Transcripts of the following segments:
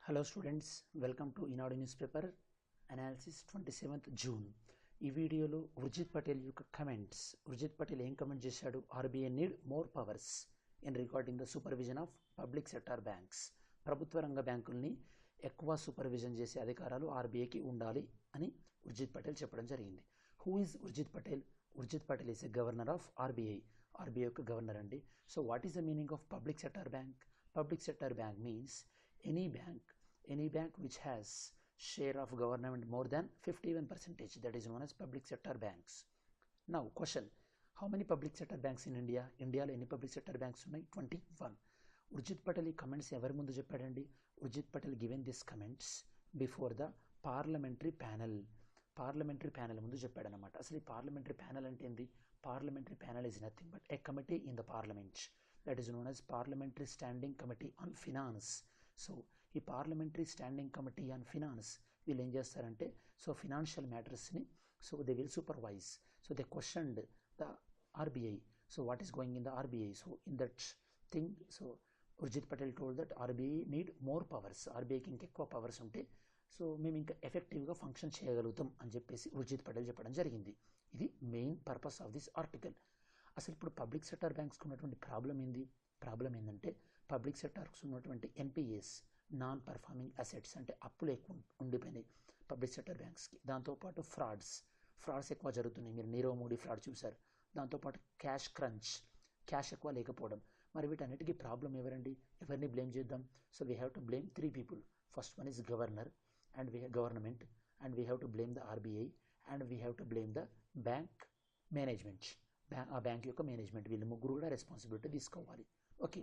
Hello students, welcome to Inaudio newspaper analysis 27th June. ఈ వీడియోలో ఉర్జిత్ పటేల్ యొక్క కమెంట్స్. ఉర్జిత్ పటేల్ ఏం కమెంట్ చేశాడు? RBI need more powers in regarding the supervision of public sector banks. ప్రభుత్వ రంగ బ్యాంకుల్ని ఎక్కువ సూపర్విజన్ చేసే అధికారాలు ఆర్బీఐకి ఉండాలి అని ఉర్జిత్ పటేల్ చెప్పడం జరిగింది. Who is Urjit Patel? Urjit Patel is a governor of RBI. RBI యొక్క గవర్నర్ అండి. So what is the meaning of public sector bank? Public sector bank means any bank which has share of government more than 51%, that is known as public sector banks. Now question, how many public sector banks in India? India lo any public sector banks unnai? 21. Urjit Patel comments evari mundu cheppadandi? Urjit Patel given these comments before the parliamentary panel ముందు చెప్పాడు అన్నమాట. అసలు ఈ parliamentary panel అంటే ఏంది? Parliamentary panel is nothing but a committee in the parliament that is known as Parliamentary Standing Committee on Finance. So ఈ parliamentary standing committee on finance వీళ్ళు ఏం చేస్తారంటే, సో ఫినాన్షియల్ మ్యాటర్స్ని so they will supervise. So they questioned the RBI. So what is going in the RBI? So in that thing so Urjit Patel told that RBI need more powers. ఆర్బీఐకి ఇంకెక్కువ powers ఉంటే so మేము ఇంకా ఎఫెక్టివ్గా function చేయగలుగుతాం అని చెప్పేసి ఉర్జిత్ పటేల్ చెప్పడం జరిగింది. ఇది main purpose of this article. అసలు ఇప్పుడు పబ్లిక్ సెక్టార్ బ్యాంక్స్కి ఉన్నటువంటి ప్రాబ్లం ఏంటంటే పబ్లిక్ సెక్టార్స్ ఉన్నటువంటి ఎన్పిఎస్, నాన్ పర్ఫార్మింగ్ అసెట్స్, అంటే అప్పులు ఎక్కువ ఉండిపోయినాయి పబ్లిక్ సెక్టార్ బ్యాంక్స్కి. దాంతోపాటు ఫ్రాడ్స్ ఎక్కువ జరుగుతున్నాయి. మీరు నీరవ్ మోడీ ఫ్రాడ్ చూశారు. దాంతోపాటు క్యాష్ ఎక్కువ లేకపోవడం. మరి వీటన్నిటికీ ప్రాబ్లం ఎవరిని బ్లేమ్ చేద్దాం? So we have to blame 3 people. First one is government, and we have to blame the RBI, and we have to blame the bank management. ఆ బ్యాంక్ యొక్క మేనేజ్మెంట్, వీళ్ళు ముగ్గురు కూడా రెస్పాన్సిబిలిటీ తీసుకోవాలి. ఓకే,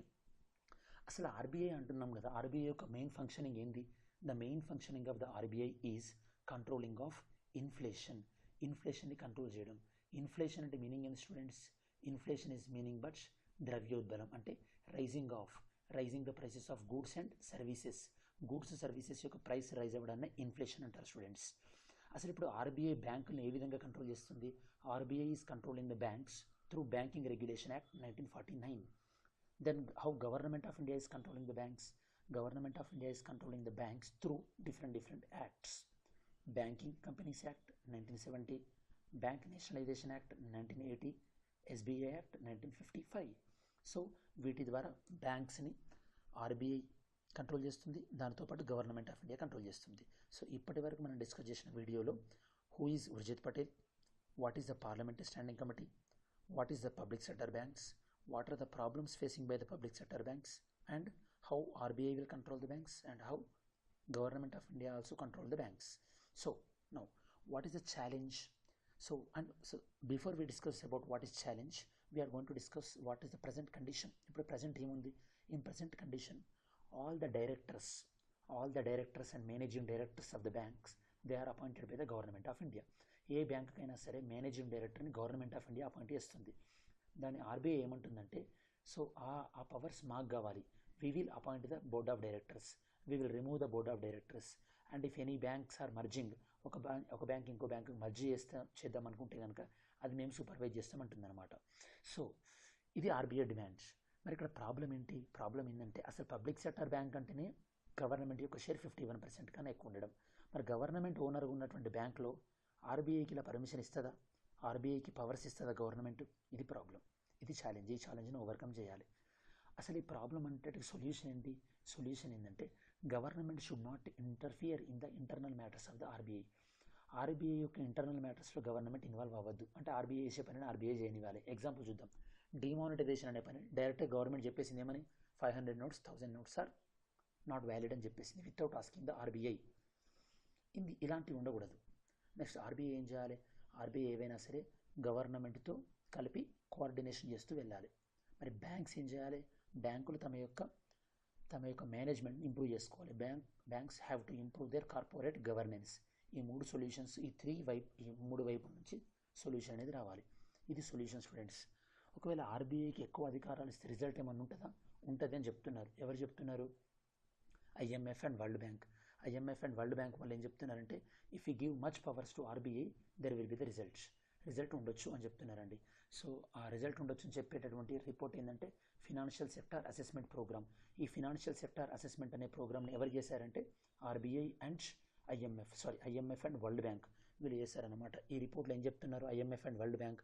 అసలు RBI అంటున్నాం కదా, ఆర్బీఐ యొక్క మెయిన్ ఫంక్షనింగ్ ఏంది? The main functioning of the RBI is controlling of ఇన్ఫ్లేషన్ని కంట్రోల్ చేయడం. ఇన్ఫ్లేషన్ అంటే మీనింగ్ ఏంది students? Inflation is meaning but ద్రవ్యోద్బలం, అంటే rising the prices of goods and services యొక్క ప్రైస్ రైజ్ అవ్వడాన్ని ఇన్ఫ్లేషన్ అంటారు స్టూడెంట్స్. అసలు ఇప్పుడు ఆర్బీఐ బ్యాంకులను ఏ విధంగా కంట్రోల్ చేస్తుంది? RBI is controlling the banks through banking regulation act 1949. Then how government of India is controlling the banks? Government of India is controlling the banks through different acts. Banking companies act 1970, bank nationalisation act 1980, SBI act 1955. So వీటి ద్వారా బ్యాంక్స్ని RBI control చేస్తుంది, దాంతోపాటు government of India control చేస్తుంది. So ఇప్పటి వరకు మనం discuss చేసిన వీడియోలో who is Urjit Patel, what is the parliamentary standing committee, what is the public sector banks, what are the problems facing by the public sector banks, and how RBI will control the banks, and how government of India also control the banks. So now what is the challenge? So before we discuss about what is challenge, we are going to discuss what is the present condition. ఇప్పుడు present ఏముంది? In present condition, all the directors and managing directors of the banks, they are appointed by the government of India. A bank కైనా సరే managing డైరెక్టర్ని government of India appoint చేస్తుంది. దాన్ని RBI ఏమంటుందంటే, so ఆ powers మాకు కావాలి. we will appoint the board of directors, we will remove the board of directors, and if any banks are merging, ఒక బ్యాంక్ ఇంకో బ్యాంక్ మర్జ్ చేద్దాం అనుకుంటే కనుక అది మేము సూపర్వైజ్ చేస్తామంటుంది అనమాట. సో ఇది ఆర్బీఐ డిమాండ్స్. మరి ఇక్కడ ప్రాబ్లం ఏంటంటే అసలు పబ్లిక్ సెక్టర్ బ్యాంక్ అంటేనే గవర్నమెంట్ యొక్క షేర్ 51% కన్నా ఎక్కువ ఉండడం. మరి గవర్నమెంట్ ఓనర్గా ఉన్నటువంటి బ్యాంక్లో ఆర్బీఐకి ఇలా పర్మిషన్ ఇస్తుందా? ఆర్బీఐకి పవర్స్ ఇస్తుందా గవర్నమెంట్? ఇది ప్రాబ్లం, ఇది ఛాలెంజ్. ఈ ఛాలెంజ్ని ఓవర్కమ్ చేయాలి. అసలు ఈ ప్రాబ్లం అంటే సొల్యూషన్ ఏంటి? సొల్యూషన్ ఏంటంటే government should not interfere in the internal matters of the RBI. RBI యొక్క ఇంటర్నల్ మ్యాటర్స్లో గవర్నమెంట్ ఇన్వాల్వ్ అవ్వద్దు. అంటే ఆర్బీఐ చేసే పనిని ఆర్బీఐ చేయనివ్వాలి. ఎగ్జాంపుల్ చూద్దాం. డిమానిటైజేషన్ అనే పని డైరెక్ట్గా గవర్నమెంట్ చెప్పేసింది ఏమని? 500 notes 1000 notes are not valid అని చెప్పేసింది వితౌట్ ఆస్కింగ్ ద ఆర్బీఐ. ఇలాంటివి ఉండకూడదు. నెక్స్ట్ ఆర్బీఐ ఏం చేయాలి? ఆర్బీఐ ఏవైనా సరే గవర్నమెంట్తో కలిపి కోఆర్డినేషన్ చేస్తూ వెళ్ళాలి. మరి బ్యాంక్స్ ఏం చేయాలి? బ్యాంకులు తమ యొక్క మేనేజ్మెంట్ ఇంప్రూవ్ చేసుకోవాలి. Banks have to improve their corporate governance. ఈ 3 సొల్యూషన్స్, ఈ 3 వైపు నుంచి సొల్యూషన్ అనేది రావాలి. ఇది సొల్యూషన్ స్టూడెంట్స్. ఒకవేళ ఆర్బీఐకి ఎక్కువ అధికారాలు ఇస్తే రిజల్ట్ ఏమన్నా ఉంటుందా? ఉంటుంది అని చెప్తున్నారు. ఎవరు చెప్తున్నారు? IMF and world bank. IMF and world bank వాళ్ళు ఏం చెప్తున్నారంటే, if you give much powers to RBI there will be the result ఉండొచ్చు అని చెప్తున్నారండి. సో ఆ రిజల్ట్ ఉండొచ్చు అని చెప్పేటటువంటి రిపోర్ట్ ఏంటంటే ఫినాన్షియల్ సెక్టార్ అసెస్మెంట్ ప్రోగ్రామ్. ఈ ఫినాన్షియల్ సెక్టార్ అసెస్మెంట్ అనే ప్రోగ్రామ్ని ఎవరు చేశారంటే RBI and IMF and world bank వీళ్ళు చేశారనమాట. ఈ రిపోర్ట్లో ఏం చెప్తున్నారు, IMF and world bank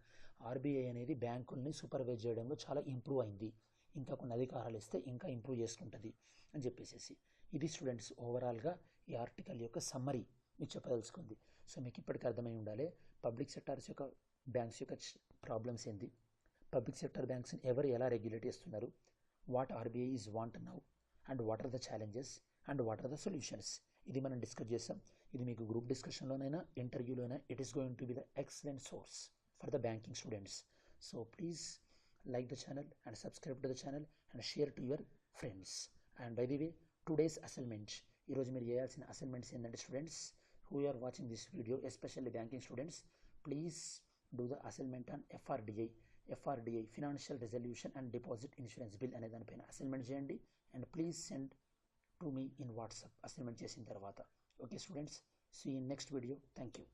RBI అనేది బ్యాంకుల్ని సూపర్వైజ్ చేయడంలో చాలా ఇంప్రూవ్ అయింది, ఇంకా కొన్ని అధికారాలు ఇస్తే ఇంకా ఇంప్రూవ్ చేసుకుంటుంది అని చెప్పేసి. ఇది స్టూడెంట్స్ ఓవరాల్గా ఈ ఆర్టికల్ యొక్క సమ్మరీ మీకు చెప్పదలుచుకుంది. సో మీకు ఇప్పటికీ అర్థమై ఉండాలి పబ్లిక్ సెక్టార్స్ యొక్క బ్యాంక్స్ యొక్క ప్రాబ్లమ్స్ ఏంది, పబ్లిక్ సెక్టర్ బ్యాంక్స్ని ఎవరు ఎలా రెగ్యులేట్ చేస్తున్నారు, what RBI is want now and what are the challenges and what are the solutions. ఇది మనం డిస్కస్ చేస్తాం. ఇది మీకు గ్రూప్ డిస్కషన్లోనైనా ఇంటర్వ్యూలోనైనా it is going to be the excellent source for the banking students. So please like the channel and subscribe to the channel and share to your friends. And by the way, today's assignment, ఈరోజు మీరు చేయాల్సిన assignments ఏంటంటే students who are watching this video, especially banking students, please do the assignment on FRDI Financial Resolution and Deposit Insurance Bill అనే దానిపైన assignment చేయండి and please send to me in WhatsApp assignment చేసిన తర్వాత. Okay students, see in next video. Thank you.